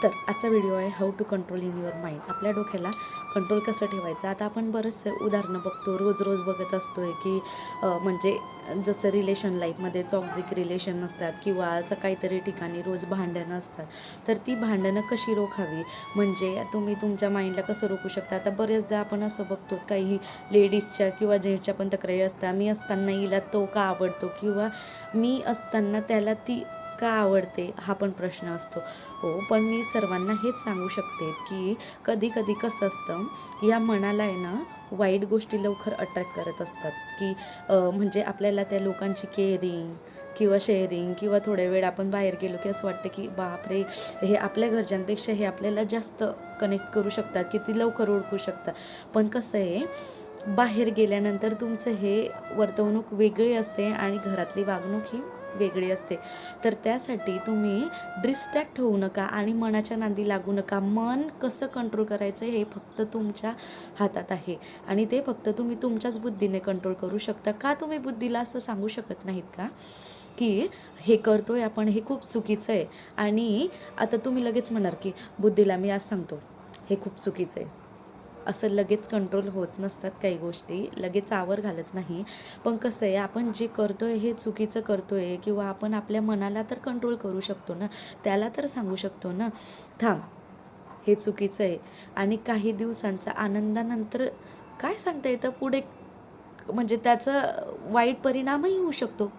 तर आजचा व्हिडिओ आहे how to control in your mind. आपल्या डोक्याला कंट्रोल कसं ठेवायचं. आता आपण बरेचसे उदाहरणं बघतो, रोज बघत असतो आहे की म्हणजे जसं रिलेशन लाईफमध्ये टॉक्सिक रिलेशन असतात किंवा काहीतरी ठिकाणी रोज भांडणं असतात. तर ती भांडणं कशी रोखावी, म्हणजे तुम्ही तुमच्या माइंडला कसं रोखू शकता. आता बरेचदा आपण असं बघतो काही लेडीजच्या किंवा जेंट्सच्या पण तक्रारी असतात. मी असताना हिला तो का आवडतो किंवा मी असताना त्याला ती का आवडते, हा पण प्रश्न असतो. हो, पण मी सर्वांना हेच सांगू शकते की कधी कधी कसं असतं, या मनाला आहे ना वाईट गोष्टी लवकर अट्रॅक्ट करत असतात की म्हणजे आपल्याला त्या लोकांची केअरिंग किंवा शेअरिंग किंवा थोड्या वेळ आपण बाहेर गेलो की असं वाटतं की बापरे, हे आपल्या घरच्यांपेक्षा हे आपल्याला जास्त कनेक्ट करू शकतात, की ती लवकर ओळखू शकतात. पण कसं आहे, बाहेर गेल्यानंतर तुमचं हे वर्तवणूक वेगळी असते आणि घरातली वागणूक ही वेगळी असते. तर त्यासाठी तुम्ही डिस्ट्रॅक्ट होऊ नका आणि मनाच्या नादी लागू नका. मन कसं कंट्रोल करायचं हे फक्त तुमच्या हातात आहे आणि ते फक्त तुम्ही तुमच्याच बुद्धीने कंट्रोल करू शकता. का तुम्ही बुद्धीला असं सांगू शकत नाहीत का की हे करतोय आपण, हे खूप चुकीचं आहे. आणि आता तुम्ही लगेच म्हणाल की बुद्धीला मी आज सांगतो हे खूप चुकीचं आहे. असं लगेच कंट्रोल होत नसतात काही गोष्टी, लगेच आवर घालत नाही. पण कसं आहे, आपण जे करतो आहे हे चुकीचं करतो आहे किंवा आपण आपल्या मनाला तर कंट्रोल करू शकतो ना, त्याला तर सांगू शकतो ना थांब, हे चुकीचं आहे. आणि काही दिवसांचा आनंदानंतर काय सांगता येतं पुढे, म्हणजे त्याचा वाईट परिणामही होऊ शकतो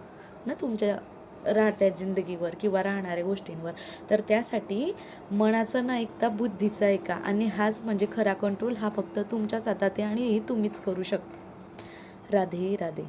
ना तुमच्या राहत्या जिंदगीवर किंवा राहणाऱ्या गोष्टींवर. तर त्यासाठी मनाचं न ऐकता बुद्धीचं ऐका आणि हाच म्हणजे खरा कंट्रोल, हा फक्त तुमच्याच हातात आहे आणि हे तुम्हीच करू शकता. राधे राधे.